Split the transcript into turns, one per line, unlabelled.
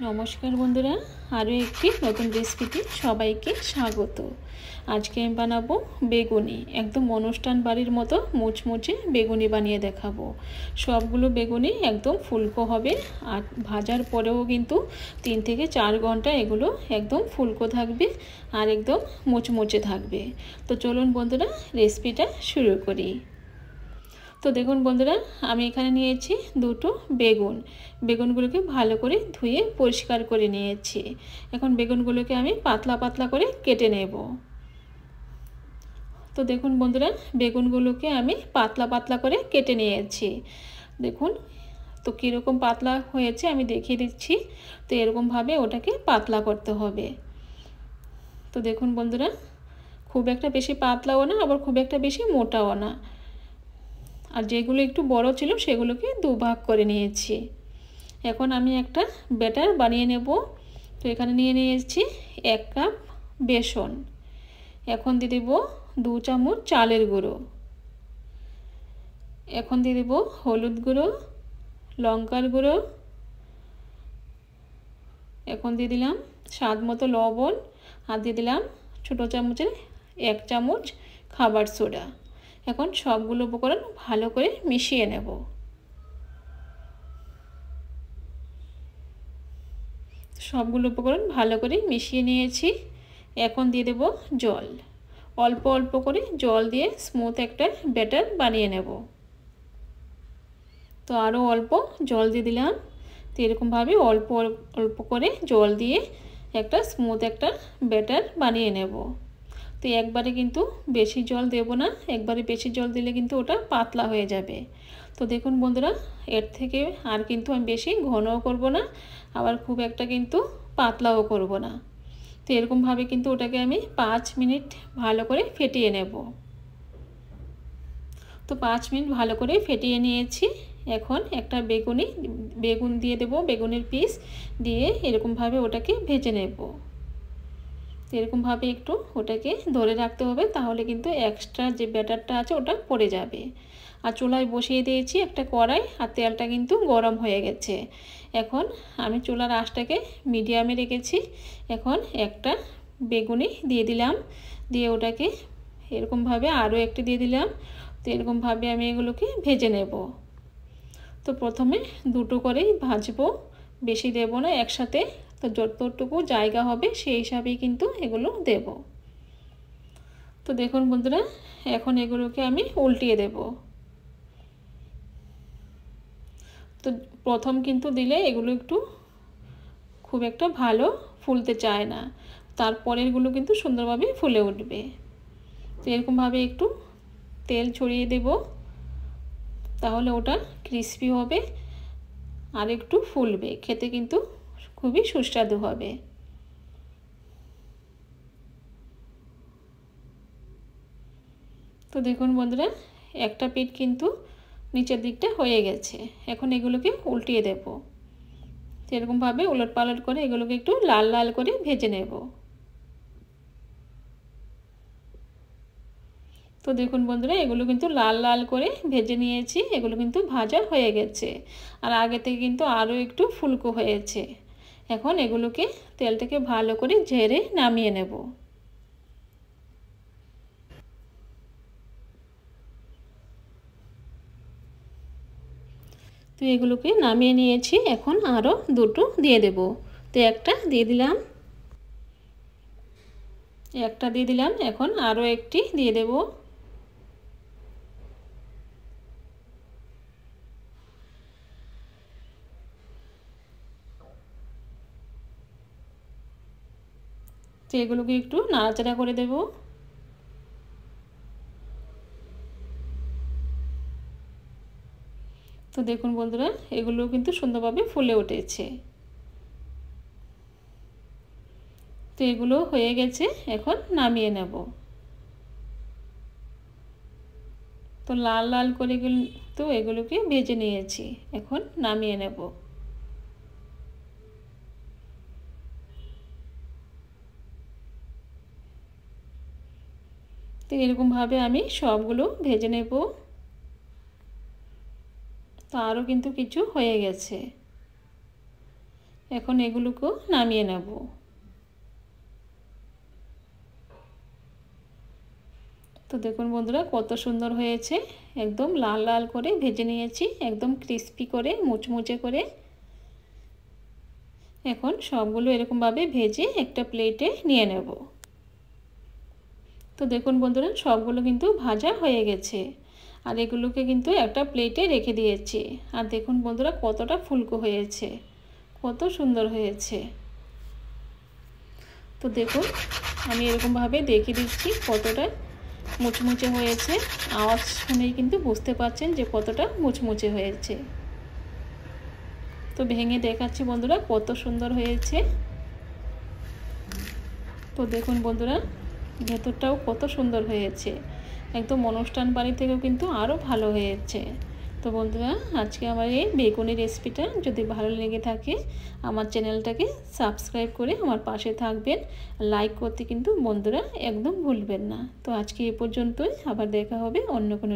নমস্কার বন্ধুরা, আরও একটি নতুন রেসিপিতে সবাইকে স্বাগত। আজকে আমি বানাবো বেগুনি। একদম অনুষ্ঠান বাড়ির মতো মুচমুচে বেগুনি বানিয়ে দেখাবো। সবগুলো বেগুনি একদম ফুলকো হবে, আর ভাজার পরেও কিন্তু 3 থেকে 4 ঘন্টা এগুলো একদম ফুলকো থাকবে আর একদম মুচমুচে থাকবে। তো চলুন বন্ধুরা, রেসিপিটা শুরু করি। তো দেখুন বন্ধুরা, আমি এখানে নিয়েছি দুটো বেগুনগুলোকে ভালো করে ধুয়ে পরিষ্কার করে নিয়েছি। এখন বেগুনগুলোকে আমি পাতলা পাতলা করে কেটে নেব। তো দেখুন বন্ধুরা, বেগুনগুলোকে আমি পাতলা পাতলা করে কেটে নিয়েছি। দেখুন তো কীরকম পাতলা হয়েছে আমি দেখিয়ে দিচ্ছি। তো এরকমভাবে ওটাকে পাতলা করতে হবে। তো দেখুন বন্ধুরা, খুব একটা বেশি পাতলাও না, আবার খুব একটা বেশি মোটাও না। আর যেগুলো একটু বড় ছিল সেগুলোকে দুভাগ করে নিয়েছি। এখন আমি একটা ব্যাটার বানিয়ে নেব। তো এখানে নিয়ে নিয়েছি 1 কাপ বেসন। এখন দিয়ে দেব 2 চামচ চালের গুঁড়ো। এখন দিয়ে দেব হলুদ গুঁড়ো, লঙ্কার গুঁড়ো। এখন দিয়ে দিলাম স্বাদ মতো লবণ, আর দিয়ে দিলাম ছোটো চামচের 1 চামচ খাবার সোডা। এখন সবগুলো উপকরণ ভালো করে মিশিয়ে নেব। সবগুলো উপকরণ ভালো করে মিশিয়ে নিয়েছি। এখন দিয়ে দেব জল। অল্প অল্প করে জল দিয়ে স্মুথ একটা ব্যাটার বানিয়ে নেব। তো আরও অল্প জল দিয়ে দিলাম। তো এরকমভাবে অল্প অল্প করে জল দিয়ে একটা স্মুথ একটা ব্যাটার বানিয়ে নেব। তো একবারে কিন্তু বেশি জল দেব না, একবারে বেশি জল দিলে কিন্তু ওটা পাতলা হয়ে যাবে। তো দেখুন বন্ধুরা, এর থেকে আর কিন্তু আমি বেশি ঘনও করব না, আবার খুব একটা কিন্তু পাতলাও করব না। তো এরকমভাবে কিন্তু ওটাকে আমি 5 মিনিট ভালো করে ফেটিয়ে নেব। তো 5 মিনিট ভালো করে ফেটিয়ে নিয়েছি। এখন একটা বেগুন দিয়ে দেব, বেগুনের পিস দিয়ে এরকমভাবে ওটাকে ভেজে নেব। এরকমভাবে একটু ওটাকে ধরে রাখতে হবে, তাহলে কিন্তু এক্সট্রা যে ব্যাটারটা আছে ওটা পড়ে যাবে। আর চুলায় বসিয়ে দিয়েছি একটা কড়াই, আর তেলটা কিন্তু গরম হয়ে গেছে। এখন আমি চুলার আঁচটাকে মিডিয়ামে রেখেছি। এখন একটা বেগুনি দিয়ে দিলাম, দিয়ে ওটাকে এরকমভাবে আরও একটি দিয়ে দিলাম। তো এরকমভাবে আমি এগুলোকে ভেজে নেব। তো প্রথমে দুটো করেই ভাজবো, বেশি দেব না একসাথে। তো যতটুকু জায়গা হবে সেই হিসাবেই কিন্তু এগুলো দেব। তো দেখুন বন্ধুরা, এখন এগুলোকে আমি উল্টিয়ে দেব। তো প্রথম কিন্তু দিলে এগুলো একটু খুব একটা ভালো ফুলতে চায় না, তারপরেরগুলো কিন্তু সুন্দরভাবে ফুলে উঠবে। তো এরকমভাবে একটু তেল ছড়িয়ে দেব, তাহলে ওটা ক্রিস্পি হবে আর একটু ফুলবে, খেতে কিন্তু খুবই সুস্বাদু হবে। তো দেখুন বন্ধুরা, একটা পিঠ কিন্তু নিচের দিকটা হয়ে গেছে। এখন এগুলোকে উল্টিয়ে দেব। এরকমভাবে উলট পালট করে এগুলোকে একটু লাল লাল করে ভেজে নেব। তো দেখুন বন্ধুরা, এগুলো কিন্তু লাল লাল করে ভেজে নিয়েছি। এগুলো কিন্তু ভাজা হয়ে গেছে, আর আগে থেকে কিন্তু আরও একটু ফুলকো হয়েছে। এখন এগুলোকে তেলটাকে ভালো করে ঝেড়ে নামিয়ে নেব। তো এগুলোকে নামিয়ে নিয়েছি। এখন আরও দুটো দিয়ে দেব। তো একটা দিয়ে দিলাম, এখন আরও একটি দিয়ে দেব। তো এগুলোকে একটু নাড়াচাড়া করে দেব। তো দেখুন বন্ধুরা, এগুলো কিন্তু সুন্দরভাবে ফুলে উঠেছে। তো এগুলো হয়ে গেছে, এখন নামিয়ে নেব। তো লাল লাল করে কিন্তু এগুলোকে ভেজে নিয়েছি, এখন নামিয়ে নেব। তো এরকমভাবে আমি সবগুলো ভেজে নেব। তো আরও কিন্তু কিছু হয়ে গেছে। এখন এগুলোকেও নামিয়ে নেব। তো দেখুন বন্ধুরা কত সুন্দর হয়েছে, একদম লাল লাল করে ভেজে নিয়েছি, একদম ক্রিস্পি করে মুচমুচে করে। এখন সবগুলো এরকমভাবে ভেজে একটা প্লেটে নিয়ে নেব। তো দেখুন বন্ধুরা সবগুলো কিন্তু ভাজা হয়ে গেছে, আর এগুলোকে কিন্তু একটা প্লেটে রেখে দিয়েছি। আর দেখুন বন্ধুরা কতটা ফুলকো হয়েছে, কত সুন্দর হয়েছে। তো দেখুন আমি এরকমভাবে দেখিয়ে দিচ্ছি কতটা মুচমুচে হয়েছে। আওয়াজ শুনেই কিন্তু বুঝতে পারছেন যে কতটা মুচমুচে হয়েছে। তো ভেঙে দেখাচ্ছি বন্ধুরা কত সুন্দর হয়েছে। তো দেখুন বন্ধুরা ভেতরটাও কত সুন্দর হয়েছে, একদম অনুষ্ঠান বাড়ি থেকেও কিন্তু আরও ভালো হয়েছে। তো বন্ধুরা আজকে আমার এই বেগুনি রেসিপিটা যদি ভালো লেগে থাকে আমার চ্যানেলটাকে সাবস্ক্রাইব করে আমার পাশে থাকবেন, লাইক করতে কিন্তু বন্ধুরা একদম ভুলবেন না। তো আজকে এ পর্যন্তই, আবার দেখা হবে অন্য কোনো